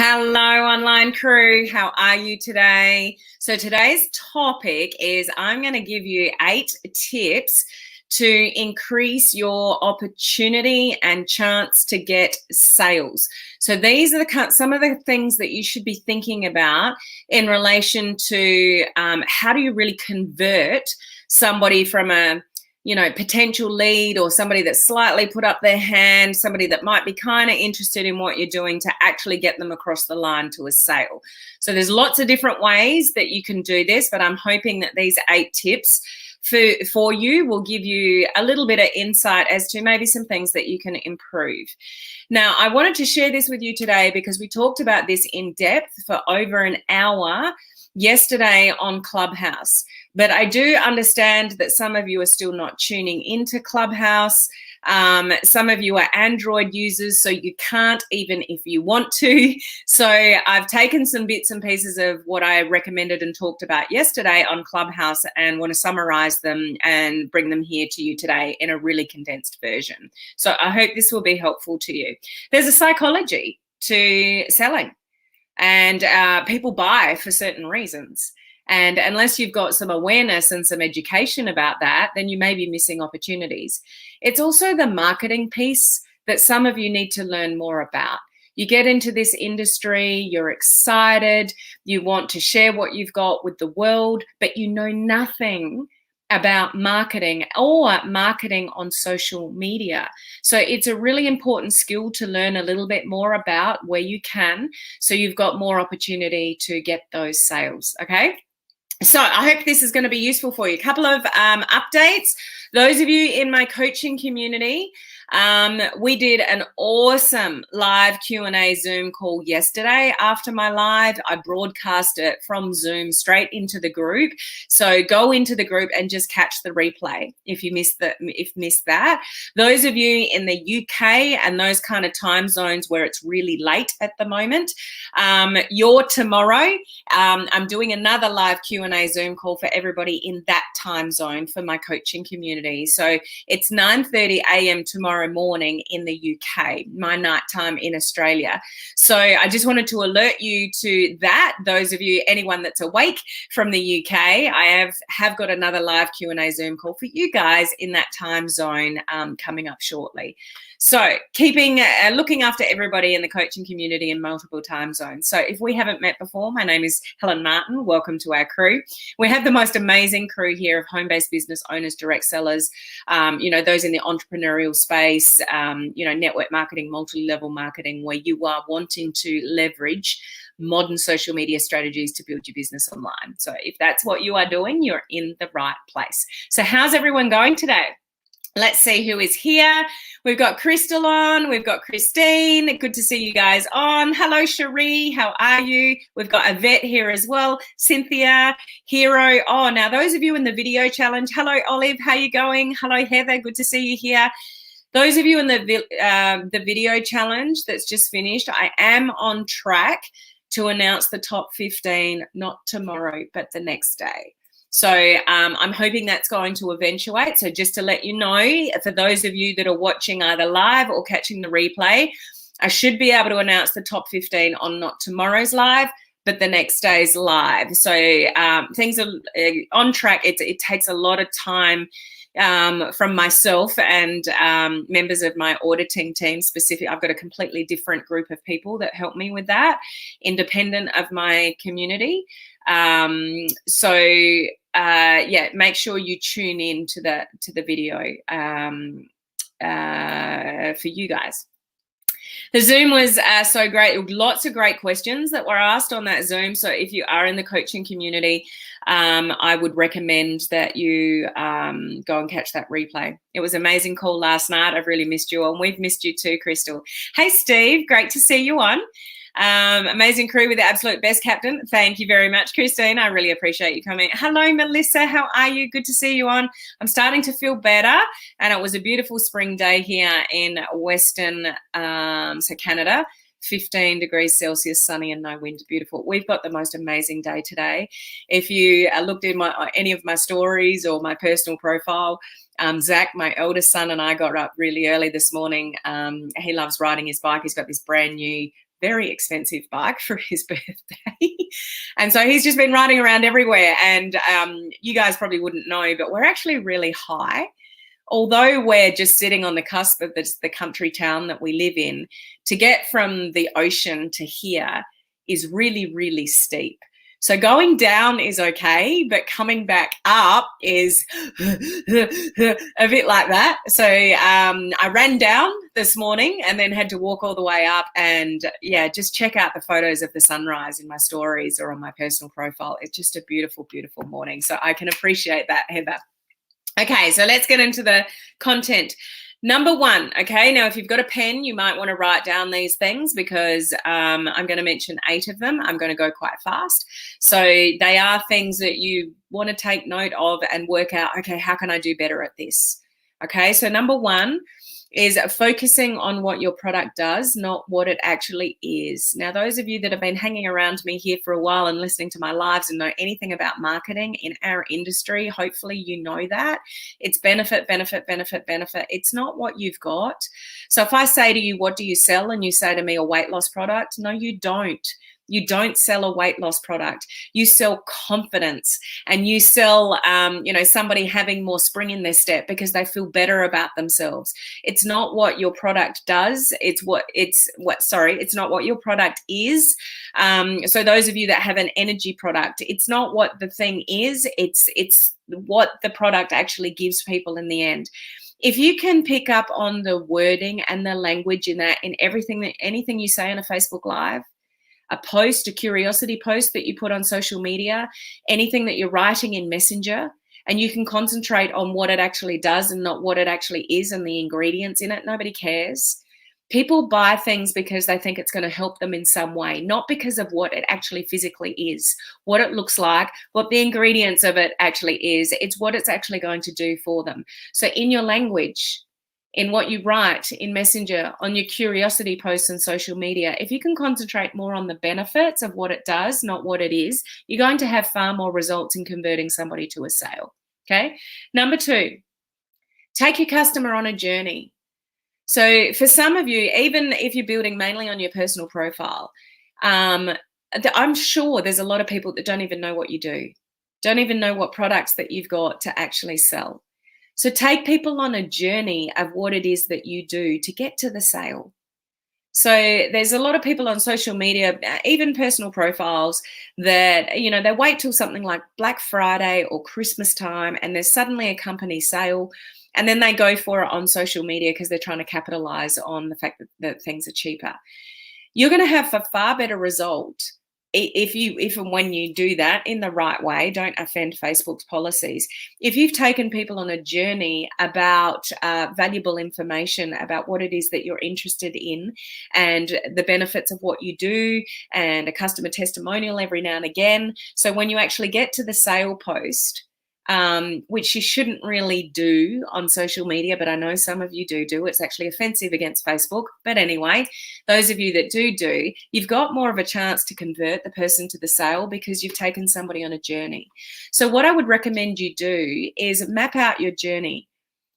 Hello, online crew. How are you today? So today's topic is I'm going to give you 8 tips to increase your opportunity and chance to get sales. So these are some of the things that you should be thinking about in relation to how do you really convert somebody from a potential lead or somebody that's slightly put up their hand, somebody that might be kind of interested in what you're doing to actually get them across the line to a sale. So there's lots of different ways that you can do this, but I'm hoping that these 8 tips for you will give you a little bit of insight as to maybe some things that you can improve. Now, I wanted to share this with you today because we talked about this in depth for over an hour yesterday on Clubhouse. But I do understand that some of you are still not tuning into Clubhouse. Some of you are Android users, so you can't even if you want to. So I've taken some bits and pieces of what I recommended and talked about yesterday on Clubhouse and want to summarize them and bring them here to you today in a really condensed version. So I hope this will be helpful to you. There's a psychology to selling, and people buy for certain reasons. And unless you've got some awareness and some education about that, then you may be missing opportunities. It's also the marketing piece that some of you need to learn more about. You get into this industry, you're excited, you want to share what you've got with the world, but you know nothing about marketing or marketing on social media. So it's a really important skill to learn a little bit more about where you can, so you've got more opportunity to get those sales, okay? So I hope this is going to be useful for you. A couple of updates. Those of you in my coaching community, we did an awesome live Q&A Zoom call yesterday. After my live, I broadcast it from Zoom straight into the group. So go into the group and just catch the replay if you missed that. Those of you in the UK and those kind of time zones where it's really late at the moment, your tomorrow, I'm doing another live Q&A Zoom call for everybody in that time zone for my coaching community. So it's 9:30 a.m. tomorrow morning in the UK, my nighttime in Australia. So I just wanted to alert you to that. Those of you, anyone that's awake from the UK, I have got another live Q&A Zoom call for you guys in that time zone coming up shortly. So looking after everybody in the coaching community in multiple time zones. So if we haven't met before, my name is Helen Martin. Welcome to our crew. We have the most amazing crew here of home-based business owners, direct sellers, those in the entrepreneurial space, network marketing, multi-level marketing, where you are wanting to leverage modern social media strategies to build your business online. So if that's what you are doing, you're in the right place. So how's everyone going today? Let's see who is here. We've got Crystal on. We've got Christine. Good to see you guys on. Hello, Cherie. How are you? We've got Yvette here as well. Cynthia, Hero. Oh, now those of you in the video challenge. Hello, Olive. How you going? Hello, Heather. Good to see you here. Those of you in the video challenge that's just finished, I am on track to announce the top 15, not tomorrow, but the next day. So I'm hoping that's going to eventuate. So just to let you know, for those of you that are watching either live or catching the replay, I should be able to announce the top 15 on not tomorrow's live, but the next day's live. So things are on track. It takes a lot of time from myself and members of my auditing team specific. I've got a completely different group of people that help me with that, independent of my community. Make sure you tune in to the video for you guys. The Zoom was so great. Lots of great questions that were asked on that Zoom. So if you are in the coaching community, I would recommend that you go and catch that replay. It was an amazing call last night. I've really missed you, and we've missed you too, Crystal. Hey, Steve. Great to see you on. Amazing crew with the absolute best captain. Thank you very much, Christine. I really appreciate you coming. Hello, Melissa. How are you? Good to see you on. I'm starting to feel better, and it was a beautiful spring day here in Western, Canada. 15 degrees Celsius, sunny and no wind. Beautiful. We've got the most amazing day today. If you looked in any of my stories or my personal profile, Zach, my eldest son, and I got up really early this morning. He loves riding his bike. He's got this brand new very expensive bike for his birthday. And so he's just been riding around everywhere. And you guys probably wouldn't know, but we're actually really high. Although we're just sitting on the cusp of the country town that we live in, to get from the ocean to here is really, really steep. So going down is okay, but coming back up is a bit like that. So I ran down this morning and then had to walk all the way up, and yeah, just check out the photos of the sunrise in my stories or on my personal profile. It's just a beautiful, beautiful morning. So I can appreciate that, Heather. Okay, so let's get into the content. Number one, okay, now if you've got a pen, you might want to write down these things because I'm going to mention 8 of them. I'm going to go quite fast. So they are things that you want to take note of and work out, okay, how can I do better at this? Okay, so number 1 is focusing on what your product does, not what it actually is. Now, those of you that have been hanging around me here for a while and listening to my lives and know anything about marketing in our industry, hopefully you know that. It's benefit, benefit, benefit, benefit. It's not what you've got. So if I say to you, what do you sell? And you say to me, a weight loss product. No, you don't. You don't sell a weight loss product. You sell confidence, and you sell, somebody having more spring in their step because they feel better about themselves. It's not what your product does. It's not what your product is. So those of you that have an energy product, it's not what the thing is. It's what the product actually gives people in the end. If you can pick up on the wording and the language in that, in anything you say on a Facebook Live, a post, a curiosity post that you put on social media, anything that you're writing in Messenger, and you can concentrate on what it actually does and not what it actually is and the ingredients in it, nobody cares. People buy things because they think it's going to help them in some way, not because of what it actually physically is, what it looks like, what the ingredients of it actually is. It's what it's actually going to do for them. So in your language, in what you write in Messenger, on your curiosity posts on social media, if you can concentrate more on the benefits of what it does, not what it is, you're going to have far more results in converting somebody to a sale. Okay. Number 2, take your customer on a journey. So for some of you, even if you're building mainly on your personal profile, I'm sure there's a lot of people that don't even know what you do, don't even know what products that you've got to actually sell. So take people on a journey of what it is that you do to get to the sale. So there's a lot of people on social media, even personal profiles, that, they wait till something like Black Friday or Christmas time and there's suddenly a company sale, and then they go for it on social media because they're trying to capitalize on the fact that things are cheaper. You're going to have a far better result if and when you do that in the right way. Don't offend Facebook's policies. If you've taken people on a journey about valuable information about what it is that you're interested in and the benefits of what you do, and a customer testimonial every now and again. So when you actually get to the sale post, which you shouldn't really do on social media, but I know some of you do. It's actually offensive against Facebook. But anyway, those of you that do, you've got more of a chance to convert the person to the sale because you've taken somebody on a journey. So what I would recommend you do is map out your journey.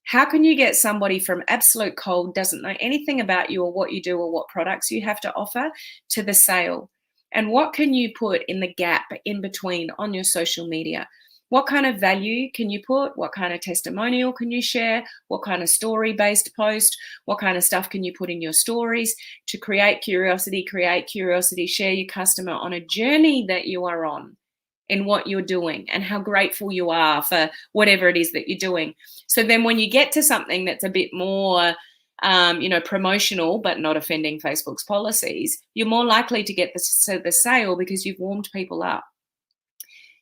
How can you get somebody from absolute cold, doesn't know anything about you or what you do or what products you have to offer, to the sale? And what can you put in the gap in between on your social media? What kind of value can you put? What kind of testimonial can you share? What kind of story-based post? What kind of stuff can you put in your stories to create curiosity, share your customer on a journey that you are on in what you're doing and how grateful you are for whatever it is that you're doing. So then when you get to something that's a bit more promotional, but not offending Facebook's policies, you're more likely to get the sale because you've warmed people up.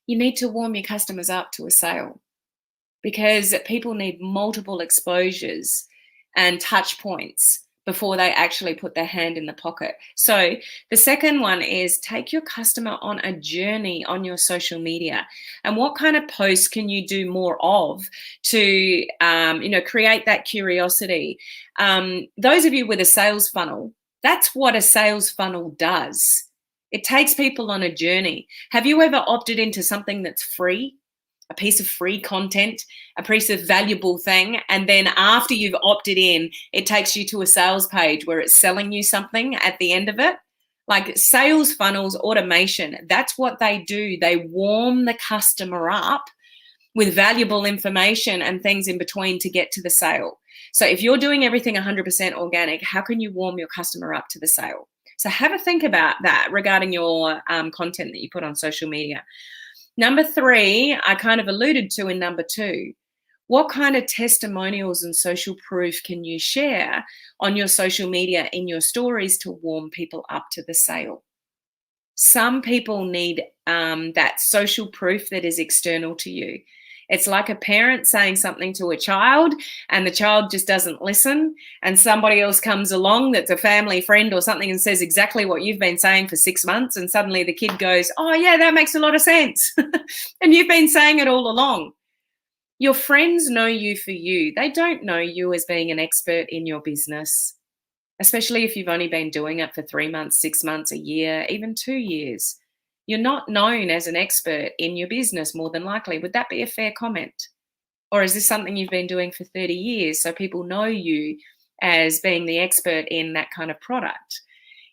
You need to warm your customers up to a sale because people need multiple exposures and touch points before they actually put their hand in the pocket. So the second one is take your customer on a journey on your social media. And what kind of posts can you do more of to, create that curiosity? Those of you with a sales funnel, that's what a sales funnel does. It takes people on a journey. Have you ever opted into something that's free, a piece of free content, a piece of valuable thing, and then after you've opted in, it takes you to a sales page where it's selling you something at the end of it? Like sales funnels, automation, that's what they do. They warm the customer up with valuable information and things in between to get to the sale. So if you're doing everything 100% organic, how can you warm your customer up to the sale? So have a think about that regarding your content that you put on social media. Number 3, I kind of alluded to in number 2. What kind of testimonials and social proof can you share on your social media in your stories to warm people up to the sale? Some people need that social proof that is external to you. It's like a parent saying something to a child and the child just doesn't listen, and somebody else comes along that's a family friend or something and says exactly what you've been saying for 6 months, and suddenly the kid goes, oh yeah, that makes a lot of sense. And you've been saying it all along. Your friends know you for you. They don't know you as being an expert in your business, especially if you've only been doing it for 3 months, 6 months, a year, even 2 years. You're not known as an expert in your business, more than likely. Would that be a fair comment? Or is this something you've been doing for 30 years, so people know you as being the expert in that kind of product?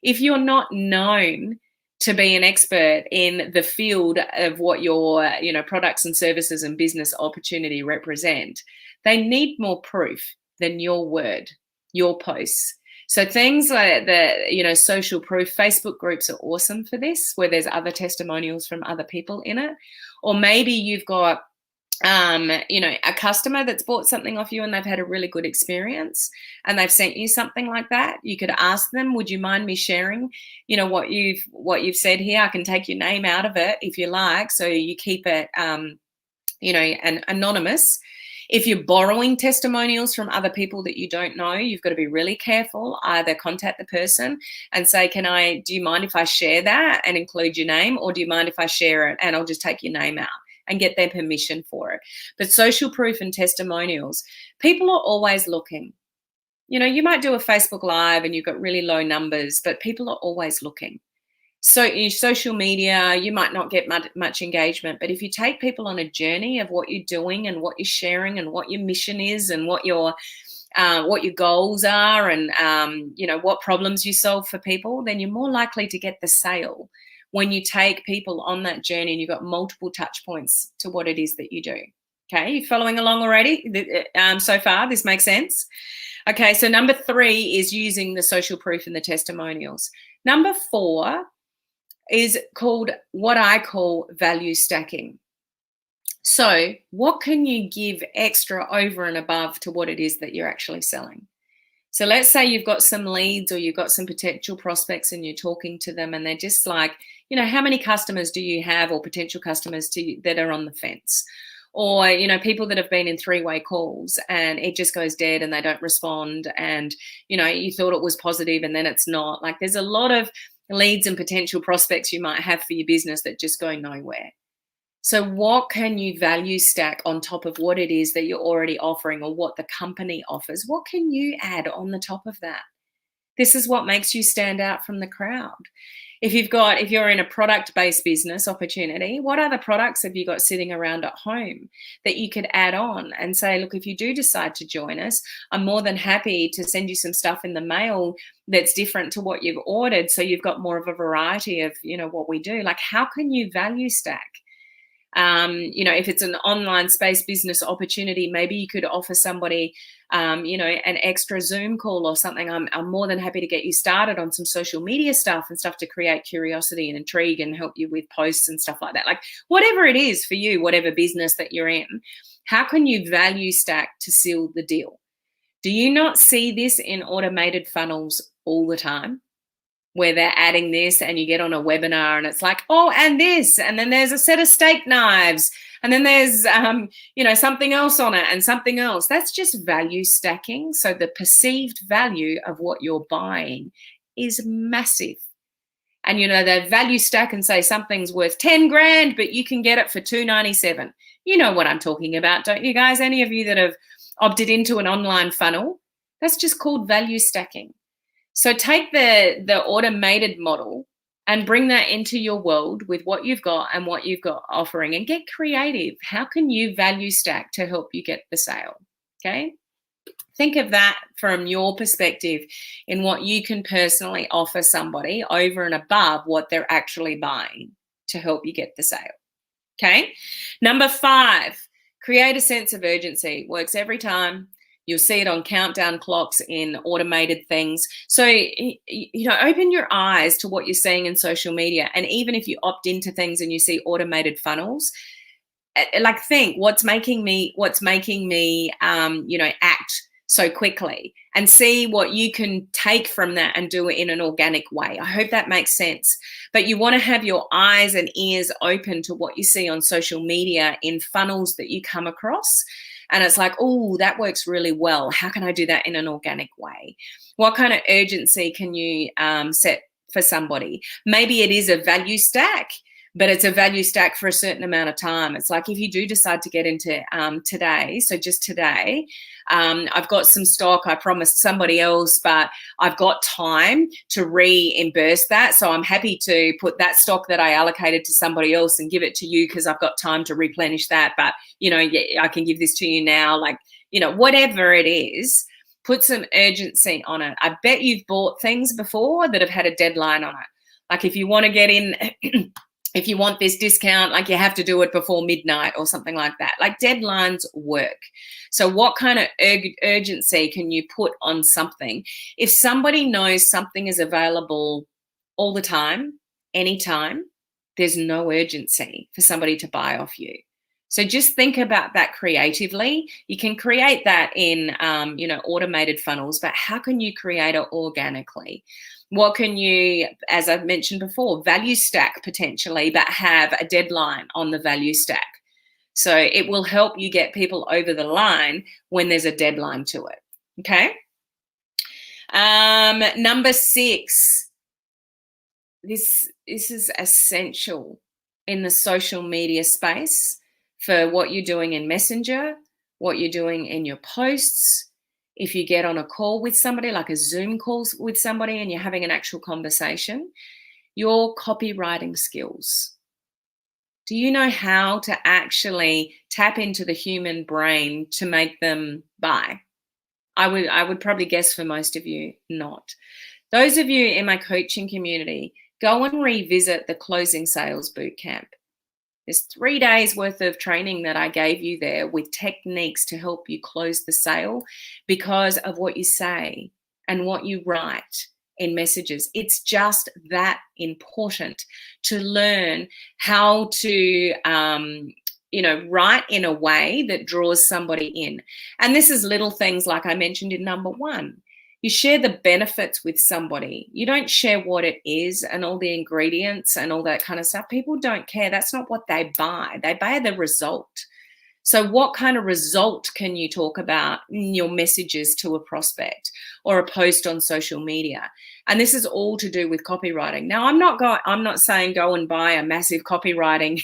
If you're not known to be an expert in the field of what your products and services and business opportunity represent, they need more proof than your word, your posts. So things like the social proof, Facebook groups are awesome for this, where there's other testimonials from other people in it. Or maybe you've got a customer that's bought something off you and they've had a really good experience and they've sent you something like that. You could ask them, would you mind me sharing, what you've said here? I can take your name out of it if you like, so you keep it, anonymous. If you're borrowing testimonials from other people that you don't know, you've got to be really careful. Either contact the person and say, do you mind if I share that and include your name? Or do you mind if I share it and I'll just take your name out and get their permission for it? But social proof and testimonials, people are always looking. You might do a Facebook Live and you've got really low numbers, but people are always looking. So in social media, you might not get much engagement, but if you take people on a journey of what you're doing and what you're sharing and what your mission is and what your goals are and what problems you solve for people, then you're more likely to get the sale when you take people on that journey and you've got multiple touch points to what it is that you do. Okay, you following along already? So far, this makes sense? Okay, so number 3 is using the social proof and the testimonials. Number 4 is called what I call value stacking. So what can you give extra over and above to what it is that you're actually selling? So let's say you've got some leads or you've got some potential prospects and you're talking to them and they're just like, how many customers do you have, or potential customers that are on the fence? Or, people that have been in 3-way calls and it just goes dead and they don't respond, and, you thought it was positive and then it's not. Like, there's a lot of leads and potential prospects you might have for your business that just go nowhere. So what can you value stack on top of what it is that you're already offering or what the company offers? What can you add on the top of that? This is what makes you stand out from the crowd. If you're in a product-based business opportunity, what other products have you got sitting around at home that you could add on and say, look, if you do decide to join us, I'm more than happy to send you some stuff in the mail that's different to what you've ordered, so you've got more of a variety of, what we do. Like, how can you value stack? If it's an online space business opportunity, maybe you could offer somebody, an extra Zoom call or something. I'm more than happy to get you started on some social media stuff and stuff to create curiosity and intrigue and help you with posts and stuff like that. Like, whatever it is for you, whatever business that you're in, how can you value stack to seal the deal? Do you not see this in automated funnels all the time, where they're adding this and you get on a webinar and it's like, oh, and this, and then there's a set of steak knives, and then there's, something else on it and something else. That's just value stacking. So the perceived value of what you're buying is massive. And, they value stack and say something's worth 10 grand, but you can get it for $297. You know what I'm talking about, don't you guys? Any of you that have opted into an online funnel, that's just called value stacking. So take the automated model and bring that into your world with what you've got and what you've got offering, and get creative. How can you value stack to help you get the sale? Okay. Think of that from your perspective in what you can personally offer somebody over and above what they're actually buying to help you get the sale. Okay. Number 5, create a sense of urgency. Works every time. You'll see it on countdown clocks in automated things. So, open your eyes to what you're seeing in social media. And even if you opt into things and you see automated funnels, like think what's making me act so quickly, and see what you can take from that and do it in an organic way. I hope that makes sense. But you want to have your eyes and ears open to what you see on social media in funnels that you come across. And it's like, oh, that works really well. How can I do that in an organic way? What kind of urgency can you set for somebody? Maybe it is a value stack, but it's a value stack for a certain amount of time. It's like if you do decide to get into today, so just today, I've got some stock I promised somebody else, but I've got time to reimburse that. So I'm happy to put that stock that I allocated to somebody else and give it to you because I've got time to replenish that. But, I can give this to you now, whatever it is, put some urgency on it. I bet you've bought things before that have had a deadline on it. Like if you want to get in... if you want this discount, like you have to do it before midnight or something like that. Like deadlines work. So what kind of urgency can you put on something? If somebody knows something is available all the time, anytime, there's no urgency for somebody to buy off you. So just think about that creatively. You can create that in, automated funnels, but how can you create it organically? What can you, as I've mentioned before, value stack potentially, but have a deadline on the value stack. So it will help you get people over the line when there's a deadline to it. Okay. Number 6, this is essential in the social media space for what you're doing in Messenger, what you're doing in your posts. If you get on a call with somebody, like a Zoom call with somebody, and you're having an actual conversation, your copywriting skills. Do you know how to actually tap into the human brain to make them buy? I would probably guess for most of you, not. Those of you in my coaching community, go and revisit the Closing Sales Bootcamp. There's 3 days worth of training that I gave you there with techniques to help you close the sale because of what you say and what you write in messages. It's just that important to learn how to, write in a way that draws somebody in. And this is little things like I mentioned in number 1. You share the benefits with somebody. You don't share what it is and all the ingredients and all that kind of stuff. People don't care. That's not what they buy. They buy the result. So what kind of result can you talk about in your messages to a prospect or a post on social media? And this is all to do with copywriting. Now, I'm not saying go and buy a massive copywriting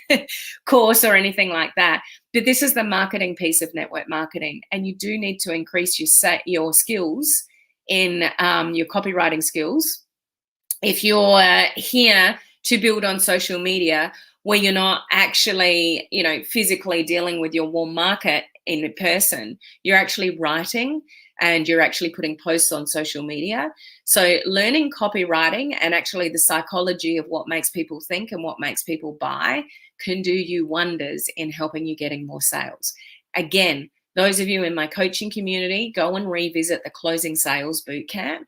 course or anything like that, but this is the marketing piece of network marketing. And you do need to increase your skills in your copywriting skills. If you're here to build on social media where you're not actually, physically dealing with your warm market in person, you're actually writing and you're actually putting posts on social media. So learning copywriting and actually the psychology of what makes people think and what makes people buy can do you wonders in helping you getting more sales. Again, those of you in my coaching community, go and revisit the Closing Sales Bootcamp,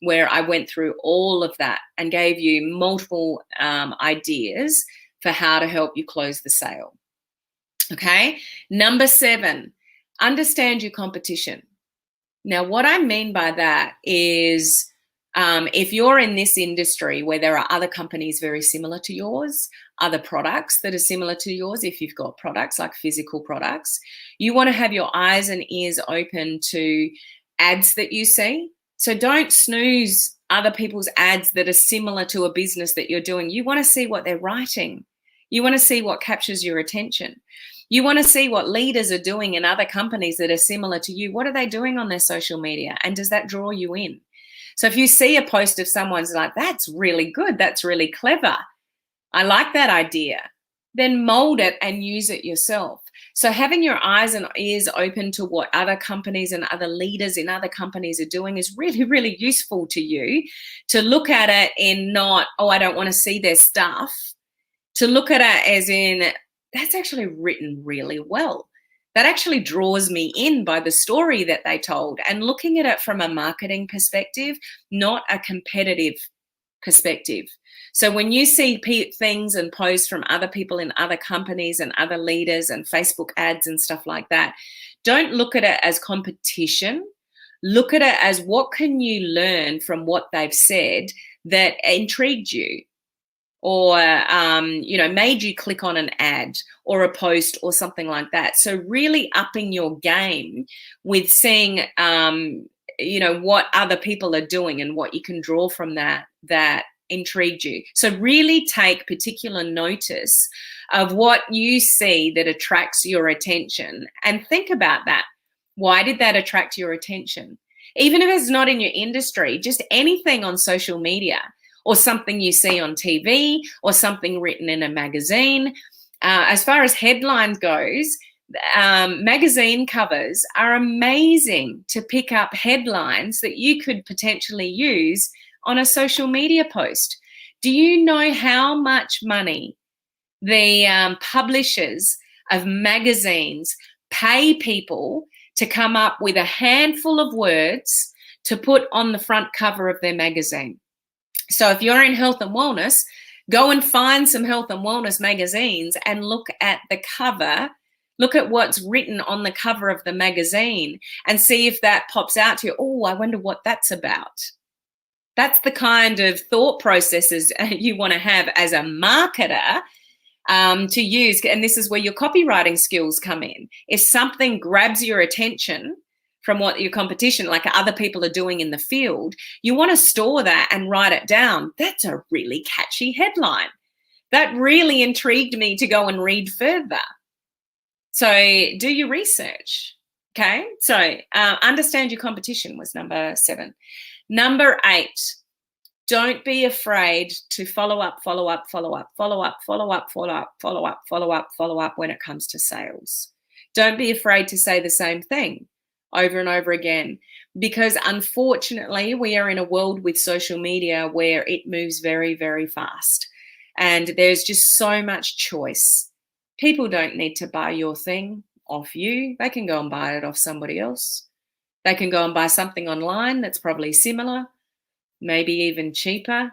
where I went through all of that and gave you multiple ideas for how to help you close the sale. Okay. Number 7, understand your competition. Now, what I mean by that is if you're in this industry where there are other companies very similar to yours, other products that are similar to yours, if you've got products like physical products, you want to have your eyes and ears open to ads that you see. So don't snooze other people's ads that are similar to a business that you're doing. You want to see what they're writing. You want to see what captures your attention. You want to see what leaders are doing in other companies that are similar to you. What are they doing on their social media? And does that draw you in? So if you see a post of someone's like, that's really good, that's really clever, I like that idea, then mold it and use it yourself. So having your eyes and ears open to what other companies and other leaders in other companies are doing is really, really useful to you, to look at it in not, oh, I don't want to see their stuff, to look at it as in, that's actually written really well. That actually draws me in by the story that they told, and looking at it from a marketing perspective, not a competitive perspective. So when you see things and posts from other people in other companies and other leaders and Facebook ads and stuff like that, don't look at it as competition. Look at it as, what can you learn from what they've said that intrigued you, or made you click on an ad or a post or something like that. So really upping your game with seeing what other people are doing and what you can draw from that intrigued you. So really take particular notice of what you see that attracts your attention, and think about that. Why did that attract your attention? Even if it's not in your industry, just anything on social media, or something you see on TV, or something written in a magazine. As far as headlines goes, magazine covers are amazing to pick up headlines that you could potentially use on a social media post. Do you know how much money the publishers of magazines pay people to come up with a handful of words to put on the front cover of their magazine? So if you're in health and wellness, go and find some health and wellness magazines and look at the cover. Look at what's written on the cover of the magazine and see if that pops out to you. Oh, I wonder what that's about. That's the kind of thought processes you want to have as a marketer to use. And this is where your copywriting skills come in. If something grabs your attention from what your competition, like other people are doing in the field, you want to store that and write it down. That's a really catchy headline. That really intrigued me to go and read further. So do your research. Okay. So understand your competition was number 7. Number 8, don't be afraid to follow up when it comes to sales. Don't be afraid to say the same thing over and over again, because unfortunately we are in a world with social media where it moves very, very fast, and there's just so much choice. People don't need to buy your thing off you. They can go and buy it off somebody else. They can go and buy something online that's probably similar, maybe even cheaper,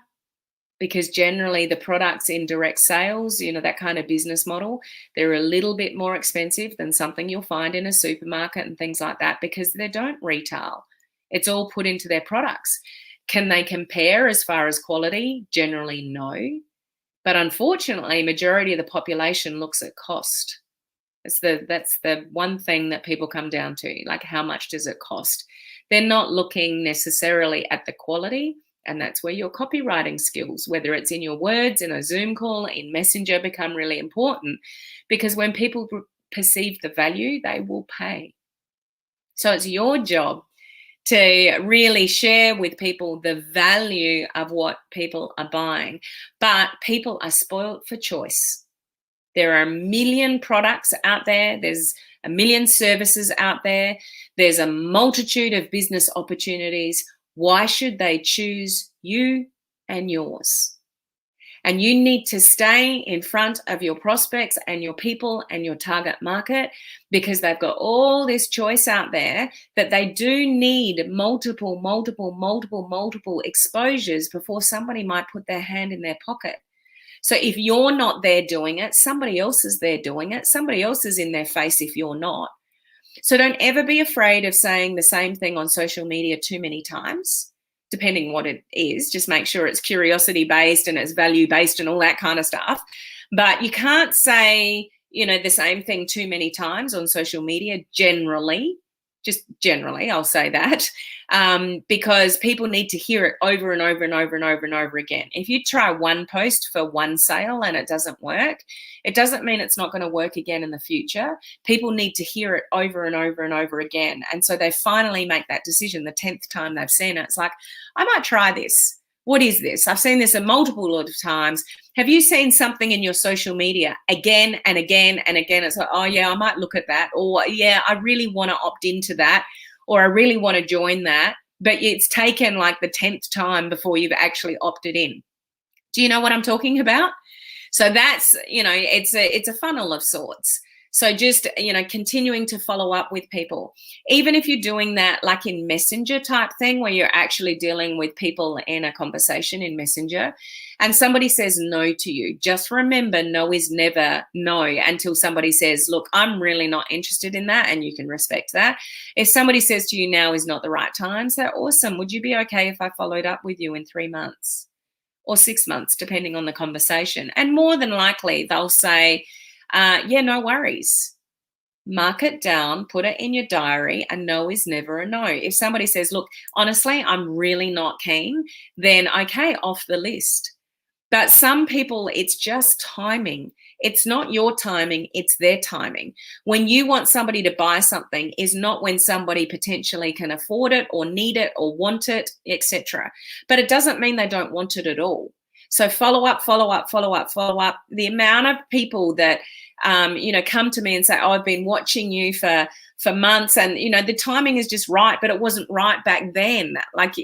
because generally the products in direct sales, that kind of business model, they're a little bit more expensive than something you'll find in a supermarket and things like that, because they don't retail. It's all put into their products. Can they compare as far as quality? Generally, no. But unfortunately, majority of the population looks at cost. That's the one thing that people come down to, like, how much does it cost? They're not looking necessarily at the quality. And that's where your copywriting skills, whether it's in your words, in a Zoom call, in Messenger, become really important, because when people perceive the value, they will pay. So it's your job to really share with people the value of what people are buying. But people are spoiled for choice. There are a million products out there. There's a million services out there. There's a multitude of business opportunities. Why should they choose you and yours? And you need to stay in front of your prospects and your people and your target market, because they've got all this choice out there that they do need multiple exposures before somebody might put their hand in their pocket. So if you're not there doing it, somebody else is there doing it. Somebody else is in their face if you're not. So don't ever be afraid of saying the same thing on social media too many times, depending what it is. Just make sure it's curiosity-based and it's value-based and all that kind of stuff. But you can't say, the same thing too many times on social media, generally. Just generally, I'll say that, because people need to hear it over and over and over and over and over again. If you try one post for one sale and it doesn't work, it doesn't mean it's not going to work again in the future. People need to hear it over and over and over again. And so they finally make that decision the 10th time they've seen it. It's like, I might try this. What is this? I've seen this a multiple lot of times. Have you seen something in your social media again and again and again? It's like, oh yeah, I might look at that. Or yeah, I really want to opt into that. Or I really want to join that. But it's taken like the 10th time before you've actually opted in. Do you know what I'm talking about? So that's, it's a funnel of sorts. So just, continuing to follow up with people, even if you're doing that like in Messenger type thing, where you're actually dealing with people in a conversation in Messenger and somebody says no to you, just remember no is never no until somebody says, look, I'm really not interested in that. And you can respect that. If somebody says to you now is not the right time, so awesome. Would you be okay if I followed up with you in 3 months? Or 6 months, depending on the conversation. And more than likely, they'll say, yeah, no worries. Mark it down, put it in your diary, a no is never a no. If somebody says, look, honestly, I'm really not keen, then okay, off the list. But some people, it's just timing. It's not your timing, it's their timing. When you want somebody to buy something is not when somebody potentially can afford it or need it or want it, etc. But it doesn't mean they don't want it at all. So follow up, follow up, follow up, follow up. The amount of people that, come to me and say, oh, I've been watching you for months and, the timing is just right, but it wasn't right back then. Like,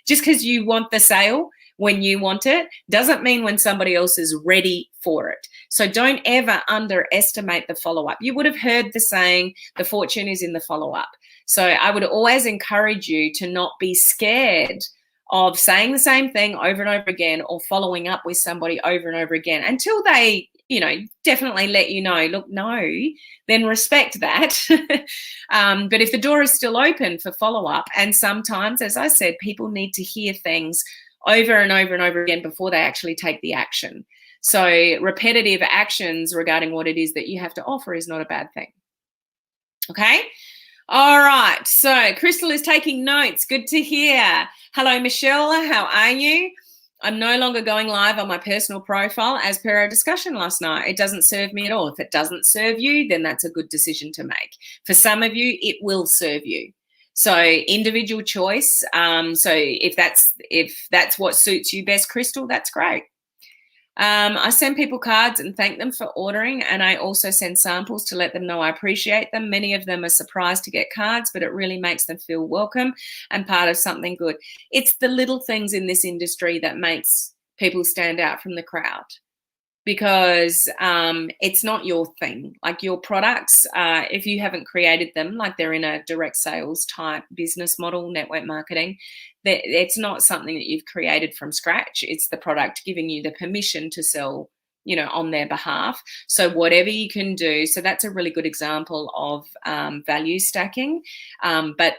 just because you want the sale when you want it doesn't mean when somebody else is ready for it. So don't ever underestimate the follow-up. You would have heard the saying, the fortune is in the follow-up. So I would always encourage you to not be scared of saying the same thing over and over again or following up with somebody over and over again until they, definitely let you know, look, no, then respect that. But if the door is still open for follow-up, and sometimes, as I said, people need to hear things over and over and over again before they actually take the action. So repetitive actions regarding what it is that you have to offer is not a bad thing. Okay. All right. So Crystal is taking notes. Good to hear. Hello, Michelle. How are you? I'm no longer going live on my personal profile as per our discussion last night. It doesn't serve me at all. If it doesn't serve you, then that's a good decision to make. For some of you, it will serve you. So individual choice. So if that's what suits you best, Crystal, that's great. I send people cards and thank them for ordering, and I also send samples to let them know I appreciate them. Many of them are surprised to get cards, but it really makes them feel welcome and part of something good. It's the little things in this industry that makes people stand out from the crowd, because it's not your thing. Like your products, if you haven't created them, like they're in a direct sales type business model, network marketing, it's not something that you've created from scratch. It's the product giving you the permission to sell, on their behalf. So whatever you can do. So that's a really good example of value stacking, but,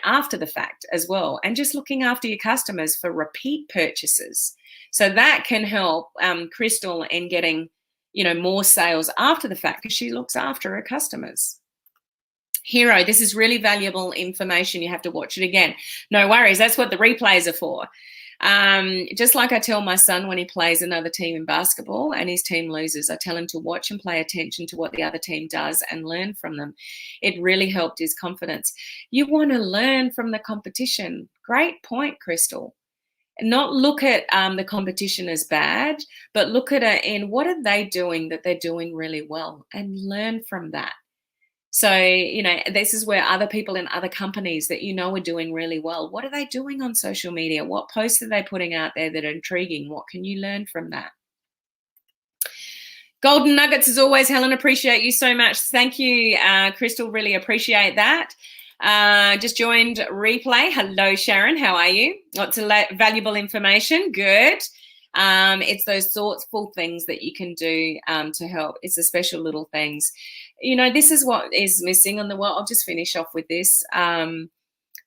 after the fact as well. And just looking after your customers for repeat purchases. So that can help Crystal in getting, more sales after the fact, because she looks after her customers. Hero, this is really valuable information. You have to watch it again. No worries. That's what the replays are for. Just like I tell my son when he plays another team in basketball and his team loses, I tell him to watch and pay attention to what the other team does and learn from them. It really helped his confidence. You want to learn from the competition. Great point, Crystal. Not look at the competition as bad, but look at it in what are they doing that they're doing really well, and learn from that. So, this is where other people in other companies that are doing really well, what are they doing on social media? What posts are they putting out there that are intriguing? What can you learn from that? Golden nuggets as always, Helen, appreciate you so much. Thank you, Crystal, really appreciate that. Just joined replay. Hello, Sharon. How are you? Lots of valuable information. Good. It's those thoughtful things that you can do to help. It's the special little things. This is what is missing in the world. I'll just finish off with this.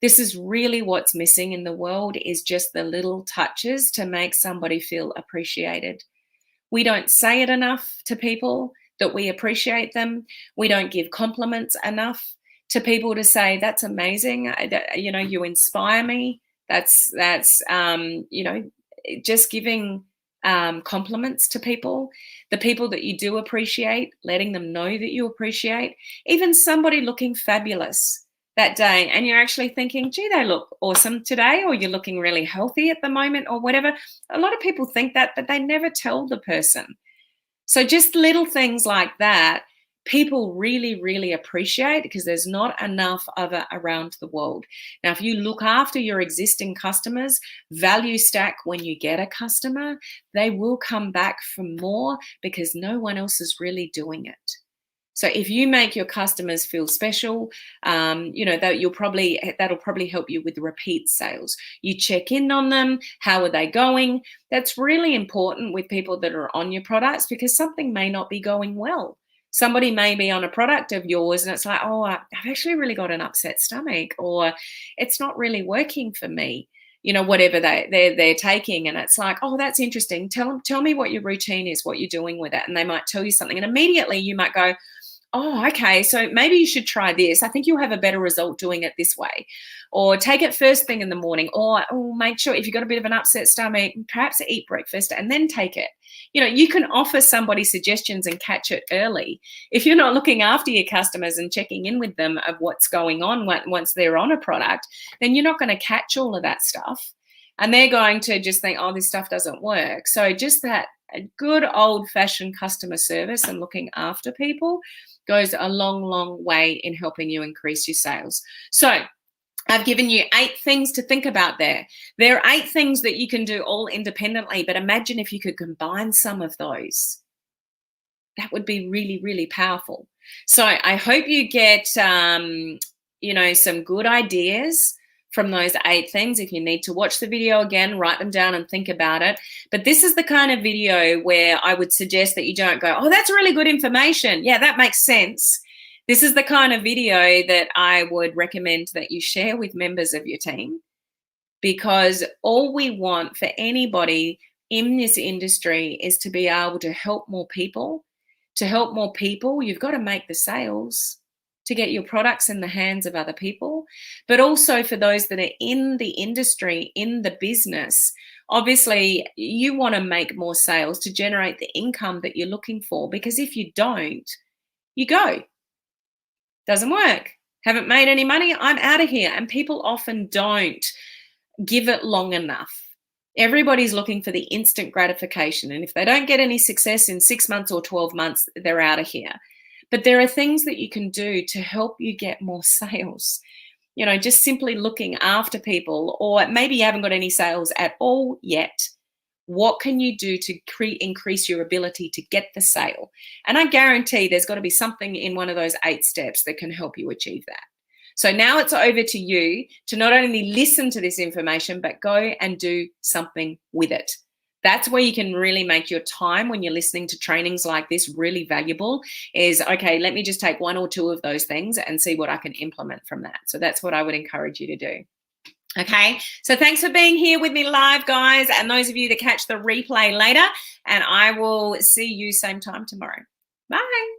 This is really what's missing in the world, is just the little touches to make somebody feel appreciated. We don't say it enough to people that we appreciate them. We don't give compliments enough to people to say, that's amazing. You inspire me. That's just giving compliments to people, the people that you do appreciate, letting them know that you appreciate, even somebody looking fabulous. that day and you're actually thinking, gee, they look awesome today, or you're looking really healthy at the moment or whatever. A lot of people think that, but they never tell the person. So just little things like that, people really, really appreciate, because there's not enough of it around the world. Now, if you look after your existing customers, value stack when you get a customer, they will come back for more because no one else is really doing it. So if you make your customers feel special, that'll probably help you with repeat sales. You check in on them. How are they going? That's really important with people that are on your products, because something may not be going well. Somebody may be on a product of yours and it's like, oh, I've actually really got an upset stomach, or it's not really working for me. Whatever they're taking, and it's like, oh, that's interesting. Tell me what your routine is, what you're doing with it, and they might tell you something, and immediately you might go, oh, okay, so maybe you should try this. I think you'll have a better result doing it this way. Or take it first thing in the morning, or make sure if you've got a bit of an upset stomach, perhaps eat breakfast and then take it. You can offer somebody suggestions and catch it early. If you're not looking after your customers and checking in with them of what's going on once they're on a product, then you're not going to catch all of that stuff. And they're going to just think, oh, this stuff doesn't work. So just that good old-fashioned customer service and looking after people goes a long, long way in helping you increase your sales. So I've given you 8 things to think about there. There are 8 things that you can do all independently, but imagine if you could combine some of those. That would be really, really powerful. So I hope you get, some good ideas from those 8 things. If you need to watch the video again, write them down and think about it. But this is the kind of video where I would suggest that you don't go, oh, that's really good information. Yeah, that makes sense. This is the kind of video that I would recommend that you share with members of your team, because all we want for anybody in this industry is to be able to help more people. To help more people, you've got to make the sales to get your products in the hands of other people, but also for those that are in the industry, in the business. Obviously, you want to make more sales to generate the income that you're looking for, because if you don't, you go. Doesn't work. Haven't made any money. I'm out of here. And people often don't give it long enough. Everybody's looking for the instant gratification. And if they don't get any success in 6 months or 12 months, they're out of here. But there are things that you can do to help you get more sales. Just simply looking after people, or maybe you haven't got any sales at all yet. What can you do to increase your ability to get the sale? And I guarantee there's got to be something in one of those 8 steps that can help you achieve that. So now it's over to you to not only listen to this information, but go and do something with it. That's where you can really make your time when you're listening to trainings like this really valuable. Is, okay, let me just take 1 or 2 of those things and see what I can implement from that. So that's what I would encourage you to do. Okay, so thanks for being here with me live, guys, and those of you that catch the replay later, and I will see you same time tomorrow. Bye.